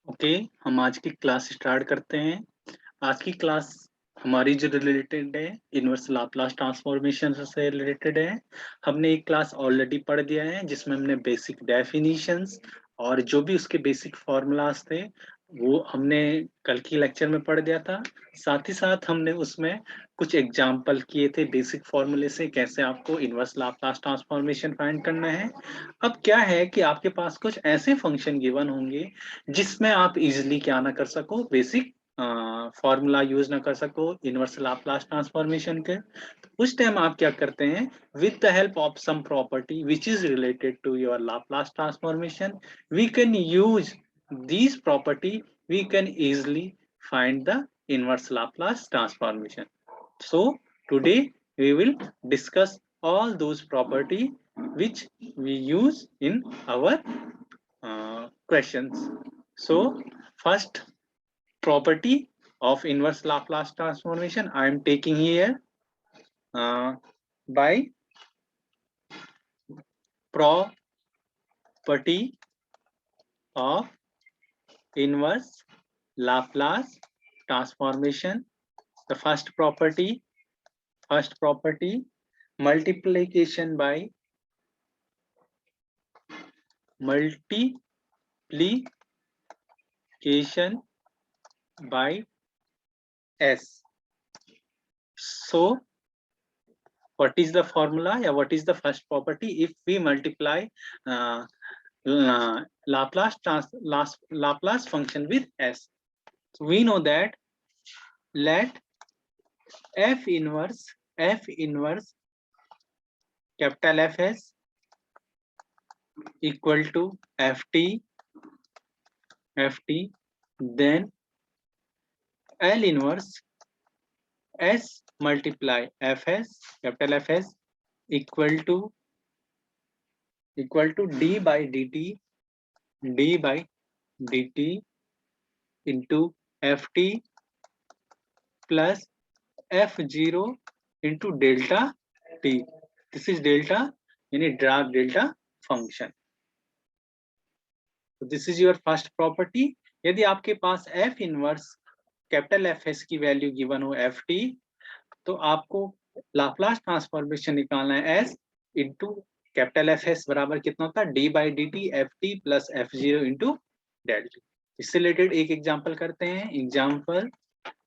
Okay, हम आज की क्लास स्टार्ट करते हैं। आज की क्लास हमारी जो रिलेटेड है इनवर्स लाप्लास ट्रांसफॉर्मेशन से रिलेटेड है। हमने एक क्लास ऑलरेडी पढ़ दिया है जिसमें हमने बेसिक डेफिनिशंस और जो भी उसके बेसिक फॉर्मूलाज थे वो हमने कल की लेक्चर में पढ़ दिया था। साथ ही साथ हमने उसमें कुछ एग्जाम्पल किए थे बेसिक फॉर्मूले से कैसे आपको इनवर्स लाप्लास ट्रांसफॉर्मेशन फाइंड करना है। अब क्या है कि आपके पास कुछ ऐसे फंक्शन गिवन होंगे जिसमें आप इजिली क्या ना कर सको, बेसिक फॉर्मूला यूज ना कर सको इनवर्स लाप्लास ट्रांसफॉर्मेशन के। तो उस टाइम आप क्या करते हैं, with the help of some property which is related to your Laplace transformation, we can use these property, we can easily find the inverse Laplace transformation. So today we will discuss all those property which we use in our questions. So first property of inverse Laplace transformation I am taking here by property of inverse Laplace transformation. The first property multiplication by s. So what is the formula? Yeah, what is the first property? If we multiply uh, Laplace function with s, so we know that let f inverse capital Fs equal to ft, then L inverse s multiply Fs, capital Fs equal to d by dt into ft plus f0 into delta t. This is delta, यानी Dirac delta function. So this is your first property. यदि आपके पास f inverse capital Fs की value given हो ft, तो आपको Laplace transformation निकालना है s into capital Fs बराबर कितना होता है, d by D T F T plus f0 into delta. इससे रिलेटेड एक एग्जाम्पल करते हैं।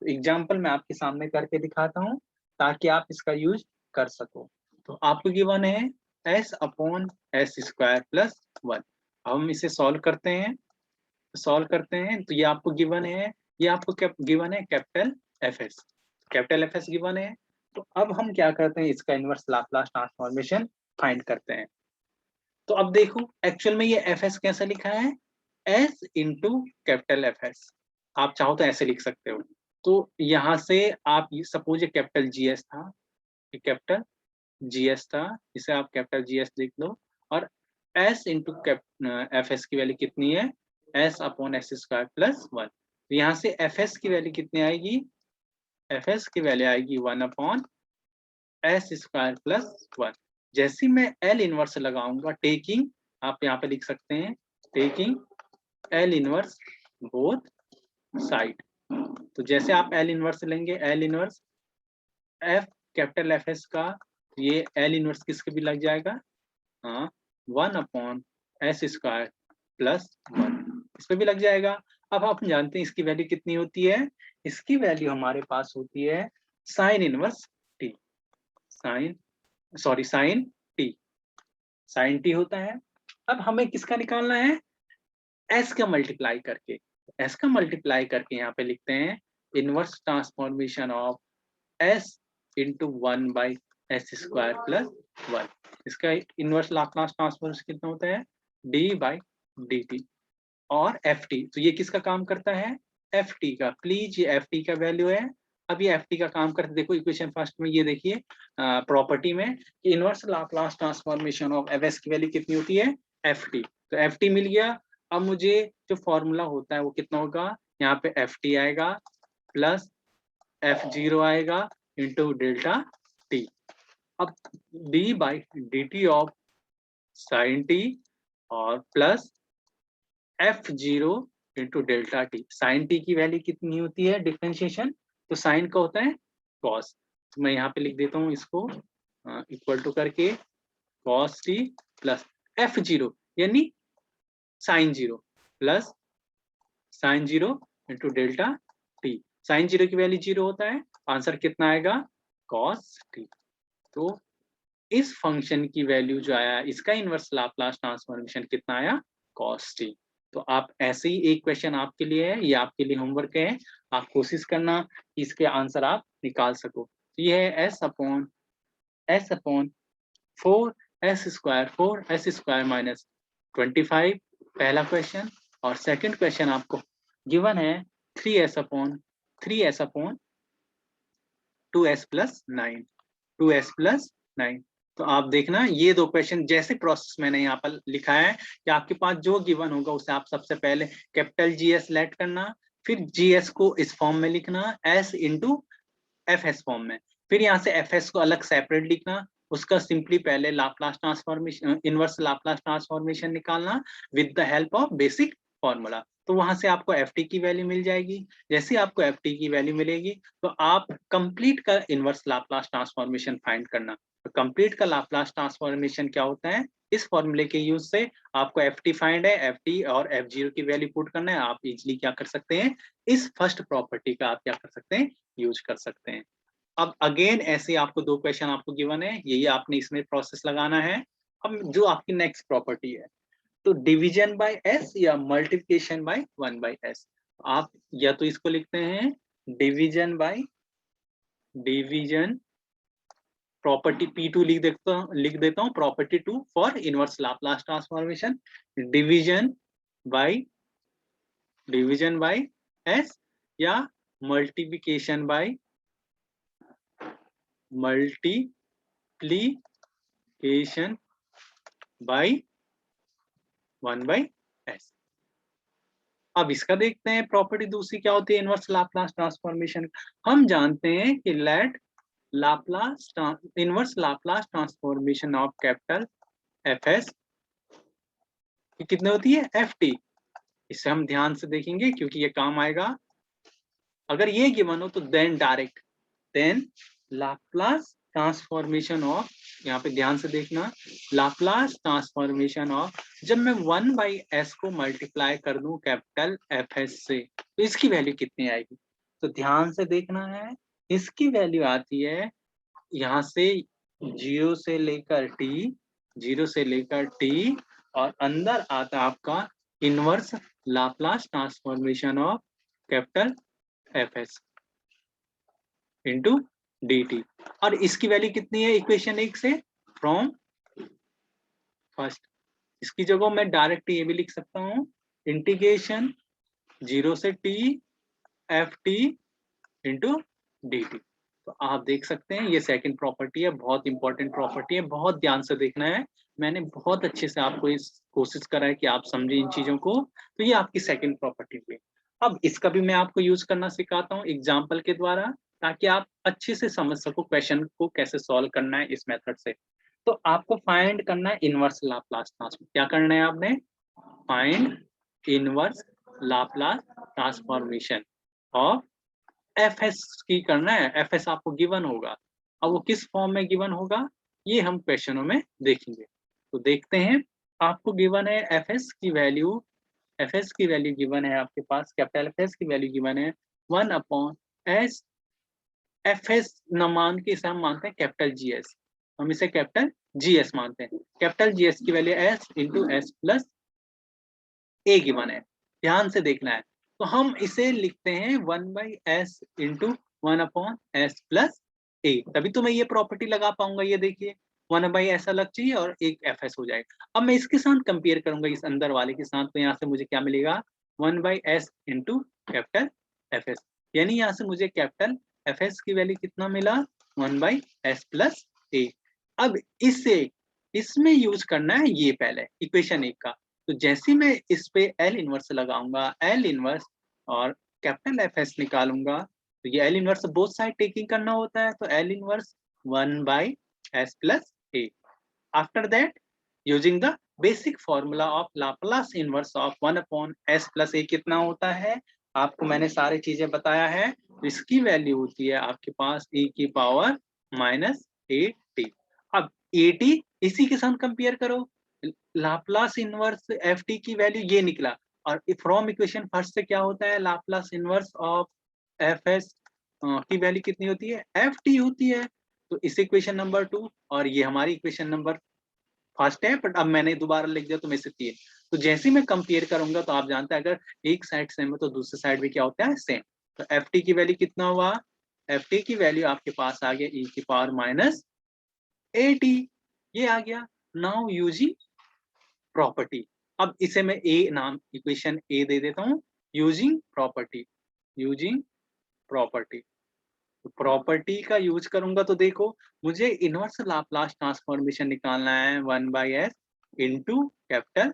एग्जाम्पल मैं आपके सामने करके दिखाता हूँ ताकि आप इसका यूज कर सको। तो आपको गिवन है s upon S square plus 1। हम इसे सॉल्व करते हैं तो ये आपको गिवन है, ये आपको गिवन है कैपिटल Fs गिवन है। तो अब हम क्या करते हैं, इसका इनवर्स लाप्लास ट्रांसफॉर्मेशन फाइंड करते हैं। तो अब देखो एक्चुअल में ये Fs कैसा लिखा है, s इंटू कैपिटल Fs। आप चाहो तो ऐसे लिख सकते हो। तो यहाँ से आप सपोज ये कैपिटल GS था, ये कैपिटल GS था, इसे आप कैपिटल GS लिख लो। और s इंटू Fs की वैल्यू कितनी है, s upon S square plus 1। तो यहाँ से Fs की वैल्यू कितनी आएगी, Fs की वैल्यू आएगी 1 अपॉन एस स्क्वायर प्लस 1। जैसे मैं L इनवर्स लगाऊंगा, टेकिंग, आप यहाँ पे लिख सकते हैं taking L inverse both side. तो जैसे आप L इनवर्स लेंगे, L inverse F capital Fs का, ये L इनवर्स किसके भी लग जाएगा, हाँ 1 अपॉन एस स्क्वायर प्लस 1, इस पे भी लग जाएगा। अब आप जानते हैं इसकी वैल्यू कितनी होती है, इसकी वैल्यू हमारे पास होती है sine inverse t, sine t होता है। अब हमें किसका निकालना है, एस का मल्टीप्लाई करके, यहाँ पे लिखते हैं inverse transformation of S into 1 by S square plus 1। इसका इनवर्स लाप्लास ट्रांसफॉर्मेशन कितना होता है, डी बाई डी टी और एफ टी। तो ये किसका काम करता है, एफ टी का। प्लीज ये एफ टी का वैल्यू है। अब ये एफ टी का काम करते, देखो इक्वेशन फर्स्ट में ये देखिए प्रॉपर्टी में कि inverse Laplace transformation of F S की वैल्यू कितनी होती है, एफ टी। तो एफ टी मिल गया। अब मुझे जो फॉर्मूला होता है वो कितना होगा, यहाँ पे एफ टी आएगा प्लस f0 आएगा इंटू डेल्टा टी। अब d by D T of sine T और plus f0 into delta T. Sine T की वैल्यू कितनी होती है डिफरेंशिएशन, तो साइन का होता है कॉस। तो मैं यहाँ पे लिख देता हूँ इसको इक्वल टू करके cos T plus F zero यानी sine zero plus sine zero into delta T. Sine zero की वैल्यू जीरो होता है, आंसर कितना आएगा कॉस टी। तो इस फंक्शन की वैल्यू जो आया इसका इनवर्स लाप्लास ट्रांसफॉर्मेशन कितना आया कॉस टी। तो आप ऐसे ही एक क्वेश्चन आपके लिए है, ये आपके लिए होमवर्क है, आप कोशिश करना कि इसके आंसर आप निकाल सको। तो ये है एस अपॉन 4s² माइनस 25 पहला क्वेश्चन, और सेकंड क्वेश्चन आपको गिवन है 3s अपॉन 2s प्लस 9। तो आप देखना ये दो क्वेश्चन जैसे प्रोसेस मैंने यहाँ पर लिखा है कि आपके पास जो गिवन होगा उसे आप सबसे पहले कैपिटल GS लेट करना, फिर GS को इस फॉर्म में लिखना S इंटू FS फॉर्म में, फिर यहाँ से FS को अलग सेपरेट लिखना, उसका सिंपली पहले Laplace transformation inverse Laplace transformation निकालना with the help of basic formula. तो वहां से आपको FT की वैल्यू मिल जाएगी। जैसे ही आपको FT की वैल्यू मिलेगी तो आप कंप्लीट का इनवर्स लाप्लास ट्रांसफॉर्मेशन फाइंड करना। तो कंप्लीट का लाप्लास ट्रांसफॉर्मेशन क्या होता है, इस फॉर्मूले के यूज से आपको FT फाइंड है, FT और F0 की वैल्यू पुट करना है। आप इजिली क्या कर सकते हैं, इस फर्स्ट प्रॉपर्टी का आप क्या कर सकते हैं, यूज कर सकते हैं। अब अगेन ऐसे आपको दो क्वेश्चन आपको गिवन है, यही आपने इसमें प्रोसेस लगाना है। अब जो आपकी नेक्स्ट प्रॉपर्टी है, तो डिवीजन बाय S या मल्टीप्लिकेशन बाय 1/s, आप या तो इसको लिखते हैं डिवीजन प्रॉपर्टी P2 लिख देता हूँ property 2 for inverse Laplace transformation, division bye S या मल्टीप्लिकेशन बाय 1/s। अब इसका देखते हैं प्रॉपर्टी दूसरी क्या होती है इनवर्स लाप्लास ट्रांसफॉर्मेशन। हम जानते हैं कि let inverse Laplace transformation of capital FS कितने होती है FT। इसे हम ध्यान से देखेंगे क्योंकि ये काम आएगा। अगर ये गिवन हो तो देन लाप्लास ट्रांसफॉर्मेशन ऑफ, यहाँ पे ध्यान से देखना, लाप्लास ट्रांसफॉर्मेशन ऑफ, जब मैं 1/s को मल्टीप्लाई कर दूं कैपिटल FS से तो इसकी वैल्यू कितनी आएगी। तो ध्यान से देखना है, इसकी वैल्यू आती है यहाँ से 0 से लेकर t और अंदर आता आपका inverse Laplace transformation of capital FS into dt। और इसकी वैल्यू कितनी है इक्वेशन 1 से, फ्रॉम फर्स्ट। इसकी जगह मैं डायरेक्ट ये भी लिख सकता हूँ इंटीग्रेशन 0 से t ft इंटू dt। तो आप देख सकते हैं ये सेकंड प्रॉपर्टी है, बहुत इंपॉर्टेंट प्रॉपर्टी है, बहुत ध्यान से देखना है। मैंने बहुत अच्छे से आपको इस कोशिश करा है कि आप समझे इन चीजों को। तो ये आपकी सेकंड प्रॉपर्टी हुई। अब इसका भी मैं आपको यूज करना सिखाता हूँ एग्जाम्पल के द्वारा, ताकि आप अच्छे से समझ सको क्वेश्चन को कैसे सॉल्व करना है इस मेथड से। तो आपको फाइंड करना है इनवर्स लाप्लास ट्रांसफॉर्म। क्या करना है आपने, find inverse Laplace transformation of FS की करना है। FS आपको गिवन होगा, अब वो किस फॉर्म में गिवन होगा ये हम क्वेश्चनों में देखेंगे। तो देखते हैं, आपको गिवन है FS की वैल्यू गिवन है आपके पास, कैपिटल FS की वैल्यू गिवन है 1/s। FS न मान के इसे हम मानते हैं कैपिटल GS, हम इसे कैपिटल GS मानते हैं। कैपिटल GS की value S into S plus A given है, ध्यान से देखना है। तो हम इसे लिखते हैं 1/s into 1/s plus A, तभी तो मैं ये प्रॉपर्टी लगा पाऊंगा। ये देखिए 1/s अलग चाहिए और एक FS हो जाएगा। अब मैं इसके साथ कंपेयर करूंगा इस अंदर वाले के साथ, तो यहाँ से मुझे क्या मिलेगा 1/s इंटू कैपिटल FS, यानी यहाँ से मुझे कैपिटल FS की वैल्यू कितना मिला 1/s प्लस A। अब इसमें यूज करना है ये पहले इक्वेशन 1 का। तो जैसे मैं इस पे L इनवर्स लगाऊंगा, L इनवर्स और कैपिटल FS निकालूंगा, तो ये L inverse both side taking करना होता है। तो L inverse 1/s plus A। After that using the basic formula of Laplace inverse of 1/s plus a कितना होता है, आपको मैंने सारी चीजें बताया है। तो इसकी वैल्यू होती है आपके पास e की पावर -at। अब at इसी के साथ कंपेयर करो, लाप्लास इनवर्स ft की वैल्यू ये निकला, और फ्रॉम इक्वेशन फर्स्ट से क्या होता है, लाप्लास इनवर्स ऑफ fs की वैल्यू कितनी होती है, ft होती है। तो इस इक्वेशन नंबर 2 और ये हमारी इक्वेशन नंबर फर्स्ट है, बट अब मैंने दोबारा लिख दिया तो मैं इससे, तो जैसे मैं कंपेयर करूंगा तो आप जानते हैं अगर एक साइड सेम है तो दूसरी साइड भी क्या होता है, सेम। तो एफ टी की वैल्यू कितना हुआ, एफ टी की वैल्यू आपके पास आ गया ई की पावर -at, ये आ गया। नाउ यूजिंग प्रॉपर्टी, अब इसे मैं ए नाम इक्वेशन ए दे देता हूं, using property, using property. Property का यूज करूंगा तो देखो, मुझे इनवर्स लाप्लास ट्रांसफॉर्मेशन निकालना है 1/s into capital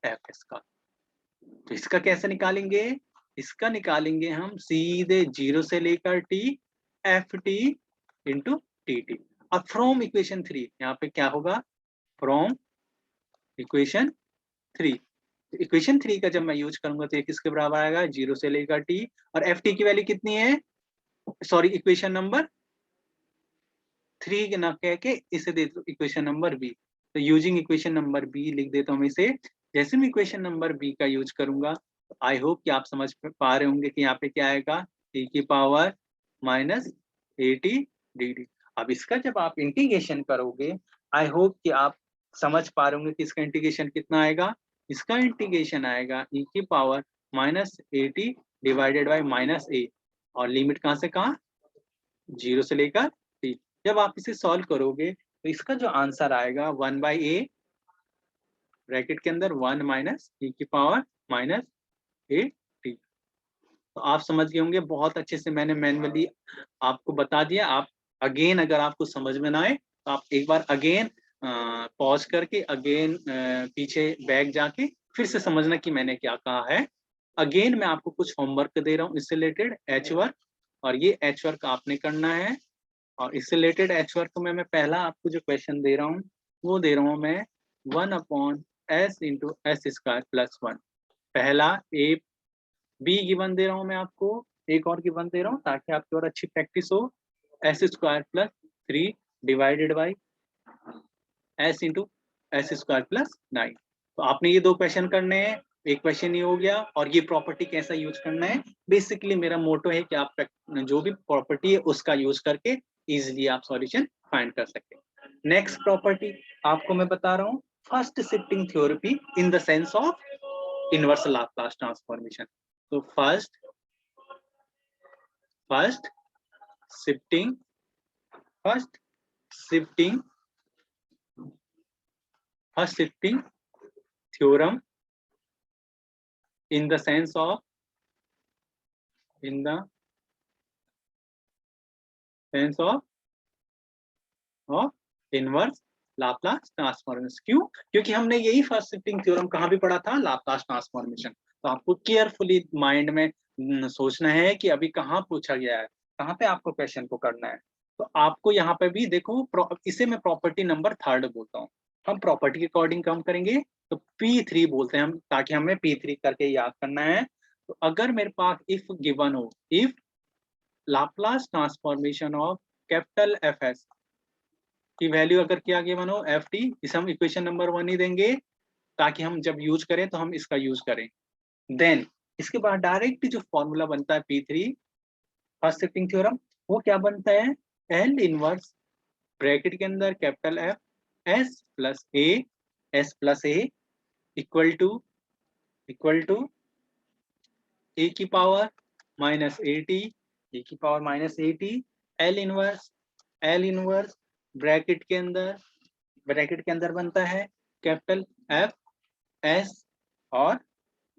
F S का। तो इसका कैसे निकालेंगे, इसका निकालेंगे हम सीधे 0 से लेकर t F T into T T. अब फ्रॉम इक्वेशन 3, यहाँ पे क्या होगा, फ्रॉम इक्वेशन 3, इक्वेशन 3 का जब मैं यूज करूंगा तो ये किसके बराबर आएगा, 0 से लेकर t, और एफ टी की वैल्यू कितनी है, सॉरी इक्वेशन नंबर 3 ना कह के इसे दे दो इक्वेशन नंबर बी। तो यूजिंग इक्वेशन नंबर बी लिख देता हूँ इसे। जैसे मैं इक्वेशन नंबर बी का यूज करूंगा, तो आई होप कि आप समझ पा रहे होंगे कि यहाँ पे क्या आएगा, e की पावर -at dt। अब इसका जब आप इंटीग्रेशन करोगे, आई होप कि आप समझ पा रहे होंगे कि इसका इंटीग्रेशन कितना आएगा, इसका इंटीग्रेशन आएगा e की power -at divided by -a, और लिमिट कहाँ से कहाँ, 0 से लेकर t। जब आप इसे सॉल्व करोगे तो इसका जो आंसर आएगा 1/a ब्रैकेट के अंदर 1 माइनस e की पावर -at। तो आप समझ गए होंगे, बहुत अच्छे से मैंने मैन्युअली आपको बता दिया। आप अगेन अगर आपको समझ में ना आए तो आप एक बार अगेन पॉज करके अगेन पीछे बैक जाके फिर से समझना कि मैंने क्या कहा है। अगेन मैं आपको कुछ होमवर्क दे रहा हूँ इससे रिलेटेड एच वर्क, और ये एच वर्क आपने करना है। और इससे रिलेटेड एच वर्क में मैं पहला आपको जो क्वेश्चन दे रहा हूँ वो दे रहा हूँ मैं 1/s into S square plus 1। पहला ए बी गिवन दे रहा हूँ मैं आपको, एक और गिवन दे रहा हूँ ताकि आपकी और अच्छी प्रैक्टिस हो। S square plus 3 divided by S into S square plus 9। तो आपने ये दो क्वेश्चन करने हैं, एक क्वेश्चन ये हो गया, और ये प्रॉपर्टी कैसा यूज करना है। बेसिकली मेरा मोटो है कि आप जो भी प्रॉपर्टी है उसका यूज करके इजिली आप सॉल्यूशन फाइंड कर सकते हैं। नेक्स्ट प्रॉपर्टी आपको मैं बता रहा हूँ, first shifting theorem in the sense of inverse Laplace transformation. तो first shifting first shifting theorem in the sense of inverse Laplace transformation. क्यों, क्योंकि हमने यही फर्स्ट शिफ्टिंग थ्योरम कहाँ भी पढ़ा था, लाप्लास ट्रांसफॉर्मेशन। तो आपको केयरफुली माइंड में सोचना है कि अभी कहाँ पूछा गया है, कहाँ पे आपको क्वेश्चन को करना है। तो आपको यहाँ पे भी देखो, इसे मैं प्रॉपर्टी नंबर 3 बोलता हूँ। हम प्रॉपर्टी के अकॉर्डिंग काम करेंगे तो P3 बोलते हैं हम, ताकि हमें P3 करके याद करना है। तो अगर मेरे पास इफ गिवन हो, if Laplace transformation of capital F S की वैल्यू अगर क्या गिवन हो एफ टी, इसे हम इक्वेशन नंबर 1 ही देंगे ताकि हम जब यूज करें तो हम इसका यूज करें। देन इसके बाद डायरेक्ट जो फॉर्मूला बनता है P3 फर्स्ट शिफ्टिंग थ्योरम, वो क्या बनता है, एल इनवर्स ब्रैकेट के अंदर capital F S plus A equal to A की पावर -at, ए की power -at, L inverse bracket के अंदर बनता है कैपिटल एफ एस और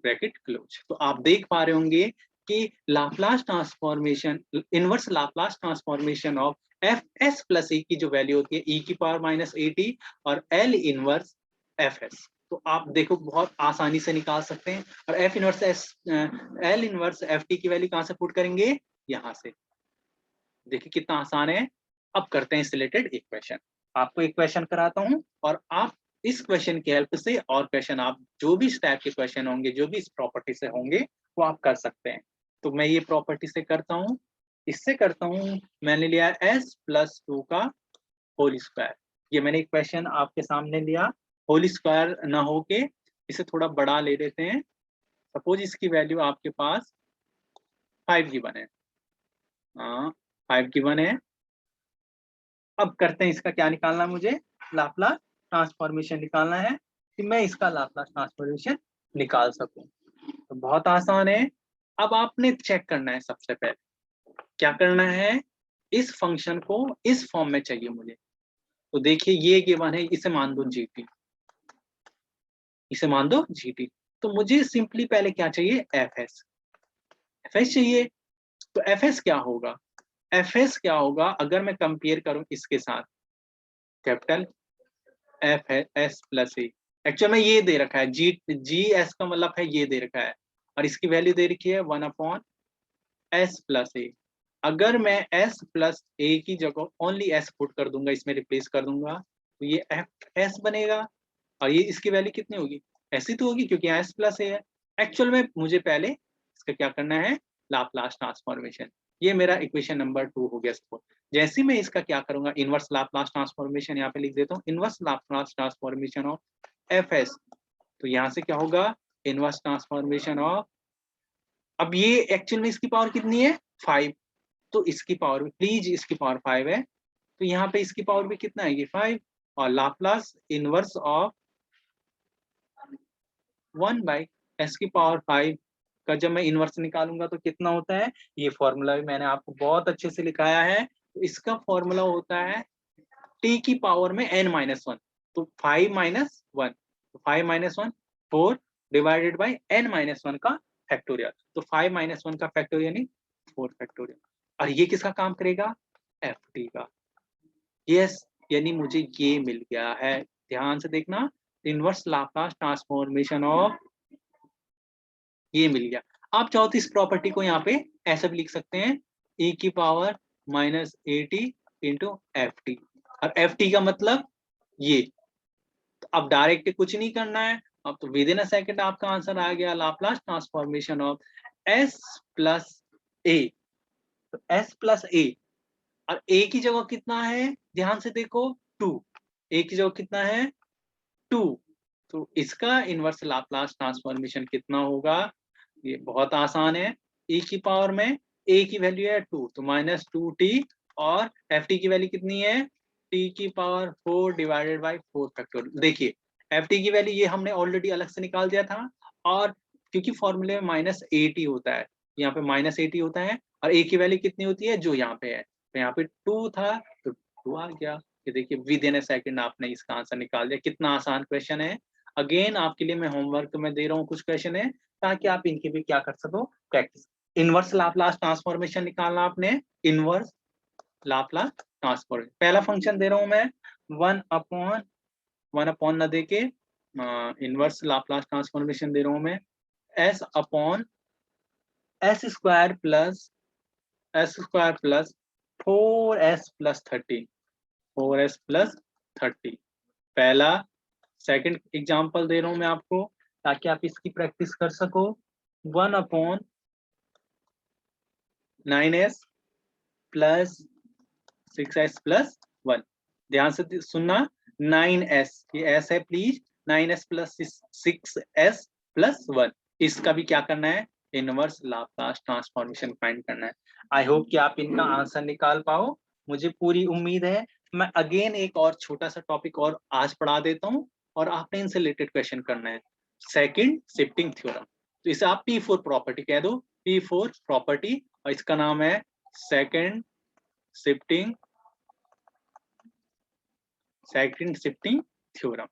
ब्रैकेट क्लोज। तो आप देख पा रहे होंगे कि Laplace transformation, inverse Laplace transformation of F S plus E की जो वैल्यू होती है e की पावर -at और एल इनवर्स एफ एस, तो आप देखो बहुत आसानी से निकाल सकते हैं। और एल इनवर्स एफ टी की वैल्यू कहां से पुट करेंगे, यहां से। देखिए कितना आसान है। अब करते हैं इस रिलेटेड एक क्वेश्चन, आपको एक क्वेश्चन कराता हूं और आप इस क्वेश्चन की हेल्प से और क्वेश्चन आप जो भी इस टाइप के क्वेश्चन होंगे, जो भी इस प्रॉपर्टी से होंगे, वो आप कर सकते हैं। तो मैं ये प्रॉपर्टी से करता हूँ, इससे करता हूँ। मैंने लिया s+2 का होल स्क्वायर। ये मैंने एक क्वेश्चन आपके सामने लिया, होल स्क्वायर ना होके इसे थोड़ा बड़ा ले लेते हैं। सपोज इसकी वैल्यू आपके पास 5 गिवन है, 5 गिवन है। अब करते हैं, इसका क्या निकालना है मुझे, लाप्लास ट्रांसफॉर्मेशन निकालना है कि मैं इसका लाप्लास ट्रांसफॉर्मेशन निकाल सकूं। तो बहुत आसान है। अब आपने चेक करना है, सबसे पहले क्या करना है, इस फंक्शन को इस फॉर्म में चाहिए मुझे। तो देखिए ये गिवन है, इसे मान दो जीटी, इसे मान दो जीटी। तो मुझे सिंपली पहले क्या चाहिए, एफएस, एफएस चाहिए। तो एफएस क्या होगा, एफएस क्या होगा अगर मैं कंपेयर करूं इसके साथ, कैपिटल एफ है एस प्लस ए। एक्चुअल में ये दे रखा है जी एस का मतलब है ये दे रखा है, और इसकी वैल्यू दे रखी है 1/s+a। अगर मैं s प्लस ए की जगह ओनली s पुट कर दूंगा, इसमें रिप्लेस कर दूंगा, तो ये एफ एस बनेगा। और ये इसकी वैल्यू कितनी होगी, ऐसी तो होगी क्योंकि s प्लस ए है। एक्चुअल में मुझे पहले इसका क्या करना है, लाप्लास ट्रांसफॉर्मेशन। ये मेरा इक्वेशन नंबर 2 हो गया। सपोज जैसे मैं इसका क्या करूंगा, इनवर्स लाप्लास ट्रांसफॉर्मेशन यहाँ पे लिख देता हूँ, inverse Laplace transformation of F S. तो यहाँ से क्या होगा, इनवर्स ट्रांसफॉर्मेशन ऑफ, अब ये एक्चुअल में इसकी पावर कितनी है 5, तो इसकी पावर भी प्लीज, इसकी पावर 5 है, तो यहाँ पे इसकी पावर भी कितना आएगी 5। और लाप्लास इनवर्स ऑफ 1/s की पावर 5 का जब मैं इनवर्स निकालूंगा तो कितना होता है, ये फॉर्मूला भी मैंने आपको बहुत अच्छे से लिखाया है। तो इसका फॉर्मूला होता है t की पावर में n-1, तो 5-1, तो 5-1 4 डिवाइडेड बाई n-1 का फैक्टोरियल। तो 5-1 का फैक्टोरियल यानी 4 फैक्टोरियल। और ये किसका काम करेगा, ft का। यस, यानी मुझे ये मिल गया है। ध्यान से देखना, इनवर्स लाप्लास ट्रांसफॉर्मेशन ऑफ, ये मिल गया। आप चाहो तो इस प्रॉपर्टी को यहाँ पे ऐसा भी लिख सकते हैं, e की पावर -at इंटू ft। और ft का मतलब ये। तो अब डायरेक्ट कुछ नहीं करना है, अब तो विद इन अ सेकंड आपका आंसर आ गया, Laplace transformation of s plus A. तो s प्लस ए, और a की जगह कितना है, ध्यान से देखो 2, a की जगह कितना है 2। तो इसका इनवर्स लाप्लास ट्रांसफॉर्मेशन कितना होगा, ये बहुत आसान है। e की पावर में a की वैल्यू है 2, तो -2t, और ft की वैल्यू कितनी है, t की पावर 4 डिवाइडेड बाई 4 फैक्टोरियल। देखिए ft की वैल्यू ये हमने ऑलरेडी अलग से निकाल दिया था, और क्योंकि फॉर्मूले में -80 होता है, यहाँ पे -80 होता है, और a की वैल्यू कितनी होती है जो यहाँ पे है, तो यहाँ पे 2 था तो 2 आ गया। ये देखिए विद इन अ सेकंड आपने इसका आंसर निकाल दिया। कितना आसान क्वेश्चन है। अगेन आपके लिए मैं होमवर्क में दे रहा हूँ कुछ क्वेश्चन है, ताकि आप इनकी भी क्या कर सको, प्रैक्टिस। इनवर्स लाप्लास ट्रांसफॉर्मेशन निकालना आपने, इनवर्स लाप्लास ट्रांसफॉर्मेशन। पहला फंक्शन दे रहा हूं मैं 1/1 न देके इनवर्स लाप्लास ट्रांसफॉर्मेशन दे रहा हूं मैं, s/s² + 4s + 30, 4s + 30 पहला। सेकंड एग्जांपल दे रहा हूं मैं आपको, ताकि आप इसकी प्रैक्टिस कर सको, 1/9s + 6s + 1। ध्यान से सुनना, 9s, ये s है प्लीज, 9s + 6s + 1। इसका भी क्या करना है, इनवर्स लाप्लास ट्रांसफॉर्मेशन फाइंड करना है। आई होप कि आप इनका आंसर निकाल पाओ, मुझे पूरी उम्मीद है। मैं अगेन एक और छोटा सा टॉपिक और आज पढ़ा देता हूँ, और आपने इनसे रिलेटेड क्वेश्चन करना है, सेकंड शिफ्टिंग थ्योरम। तो इसे आप P4 प्रॉपर्टी कह दो, P4 प्रॉपर्टी, और इसका नाम है second shifting theorem.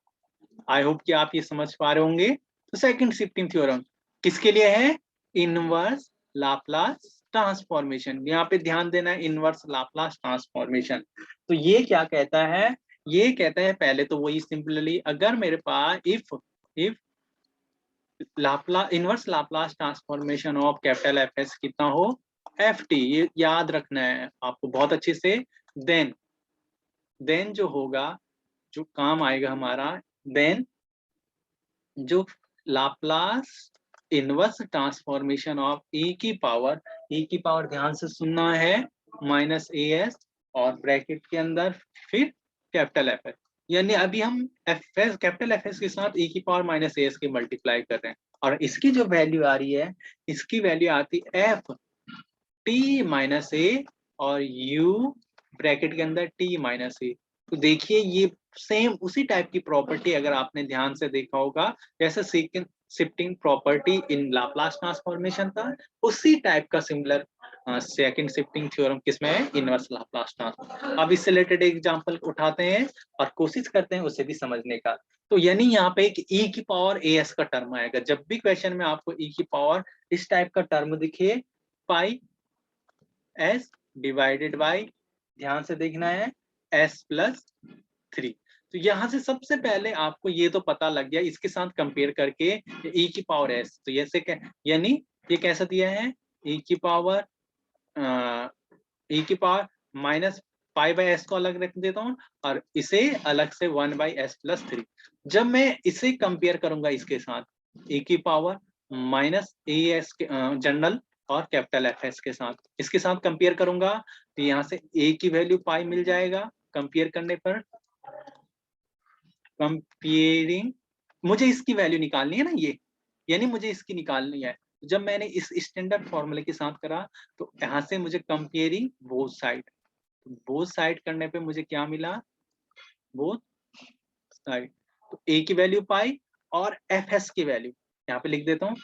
I hope कि आप ये समझ पा रहे होंगे। तो सेकंड शिफ्टिंग थ्योरम किसके लिए है, इनवर्स लाप्लास ट्रांसफॉर्मेशन। यहाँ पे ध्यान देना है, इनवर्स लाप्लास ट्रांसफॉर्मेशन। तो ये क्या कहता है, ये कहता है पहले तो वही सिंपली, अगर मेरे पास if Laplace inverse Laplace transformation of capital F S कितना हो, एफ टी, ये याद रखना है आपको बहुत अच्छे से। देन जो होगा, जो काम आएगा हमारा, देन जो Laplace inverse transformation of e की पावर ध्यान से सुनना है माइनस as और ब्रैकेट के अंदर फिर कैपिटल एफ एस, यानी अभी हम कैपिटल एफ एस के साथ e की पावर माइनस as के मल्टीप्लाई कर रहे हैं और इसकी जो वैल्यू आ रही है, इसकी वैल्यू आती एफ टी माइनस ए और u ब्रैकेट के अंदर t माइनस ए। तो देखिए ये सेम उसी टाइप की प्रॉपर्टी अगर आपने ध्यान से देखा होगा जैसे second shifting property in Laplace transformation था, उसी टाइप का सिमिलर सेकंड शिफ्टिंग थ्योरम किसमें है, इनवर्स लाप्लास ट्रांसफॉर्म। अब इससे रिलेटेड एग्जांपल उठाते हैं और कोशिश करते हैं उसे भी समझने का। तो यानी यहाँ पे एक e की पावर as का टर्म आएगा। जब भी क्वेश्चन में आपको e की पावर इस टाइप का टर्म दिखे, पाई s डिवाइडेड बाई, ध्यान से देखना है, s प्लस 3। तो यहाँ से सबसे पहले आपको ये तो पता लग गया इसके साथ कंपेयर करके e की पावर s, तो ऐसे यानी ये कैसा दिया है, e की power minus pi by S को अलग रख देता हूँ और इसे अलग से 1 बाई एस प्लस 3। जब मैं इसे कंपेयर करूंगा इसके साथ e की पावर माइनस ए एस के जनरल और कैपिटल एफ एस के साथ, इसके साथ कंपेयर करूंगा तो यहाँ से a की वैल्यू पाई मिल जाएगा। कंपेयर करने पर कंपेयरिंग मुझे इसकी वैल्यू निकालनी है ना, ये यानी मुझे इसकी निकालनी है। जब मैंने इस स्टैंडर्ड फॉर्मूले के साथ करा तो यहाँ से मुझे कंपेयरिंग बोथ साइड करने पे मुझे क्या मिला, बोथ साइड। तो a की वैल्यू पाई और एफ एस की वैल्यू यहाँ पे लिख देता हूँ,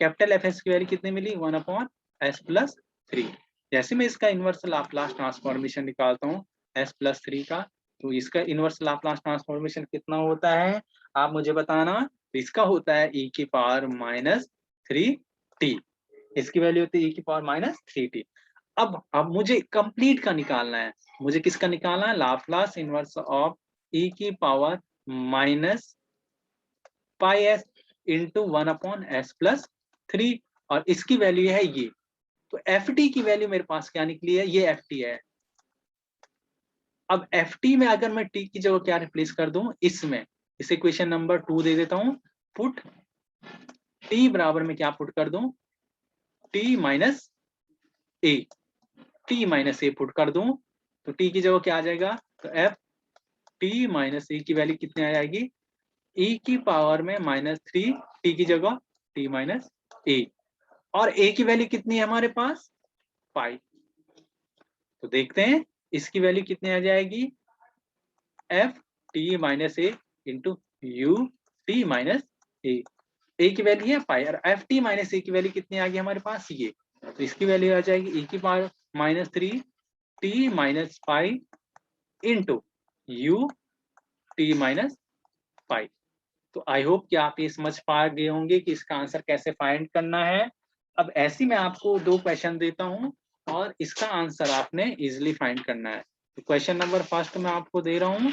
कैपिटल एफ एस की वैल्यू कितनी मिली, 1/s प्लस 3। जैसे मैं इसका इनवर्स लाप्लास ट्रांसफॉर्मेशन निकालता हूँ s प्लस 3 का, तो इसका इनवर्स लाप्लास ट्रांसफॉर्मेशन कितना होता है आप मुझे बताना। तो इसका होता है e की पावर माइनस 3t, इसकी वैल्यू होती है e की पावर माइनस 3t। अब मुझे कंप्लीट का निकालना है, मुझे किसका निकालना है, लाप्लास इनवर्स ऑफ e की power minus pi S into 1/s plus 3 और इसकी वैल्यू है ये। तो एफ टी की वैल्यू मेरे पास क्या निकली है, ये एफ टी है। अब एफ टी में अगर मैं टी की जगह क्या रिप्लेस कर दूं, इसमें इस इक्वेशन नंबर 2 दे देता हूं, पुट टी बराबर में क्या पुट कर दूं, टी माइनस ए, टी माइनस ए पुट कर दूं तो टी की जगह क्या आ जाएगा, तो एफ टी माइनस ए की वैल्यू कितनी आ जाएगी, e की पावर में माइनस 3 टी की जगह t माइनस ए, और a की वैल्यू कितनी है हमारे पास, पाई। तो देखते हैं इसकी वैल्यू कितनी आ जाएगी, F T minus A into U T minus A की वैल्यू है पाई और एफ टी माइनस ए की वैल्यू कितनी आ गई हमारे पास, ये। तो इसकी वैल्यू आ जाएगी e की power minus 3 T minus pi into U T minus pi. तो आई होप कि आप ये समझ पा गए होंगे कि इसका आंसर कैसे फाइंड करना है। अब ऐसी मैं आपको 2 क्वेश्चन देता हूं और इसका आंसर आपने इजीली फाइंड करना है। तो क्वेश्चन नंबर फर्स्ट मैं आपको दे रहा हूं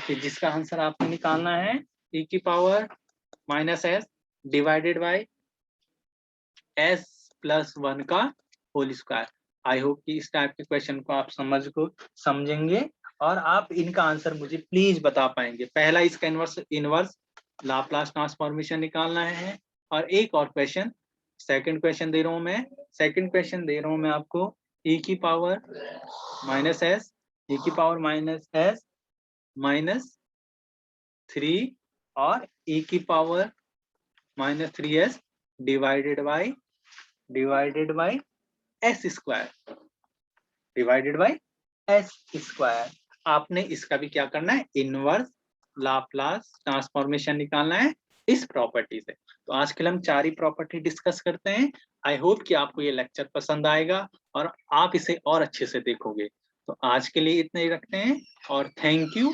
कि जिसका आंसर आपको निकालना है e की power minus S divided by s plus 1 का होल स्क्वायर। आई होप कि इस टाइप के क्वेश्चन को आप समझेंगे और आप इनका आंसर मुझे प्लीज बता पाएंगे। पहला इसका इनवर्स लाप्लास ट्रांसफॉर्मेशन निकालना है और एक और क्वेश्चन, सेकंड क्वेश्चन दे रहा हूं मैं, सेकंड क्वेश्चन दे रहा हूं मैं आपको e की पावर माइनस एस, e की पावर माइनस एस माइनस 3 और e की power minus 3s divided by s square, divided by s square. आपने इसका भी क्या करना है, इनवर्स लाप्लास ट्रांसफॉर्मेशन निकालना है इस प्रॉपर्टी से। तो आज के लिए हम 4 ही प्रॉपर्टी डिस्कस करते हैं। आई होप कि आपको ये लेक्चर पसंद आएगा और आप इसे और अच्छे से देखोगे। तो आज के लिए इतना ही रखते हैं और थैंक यू।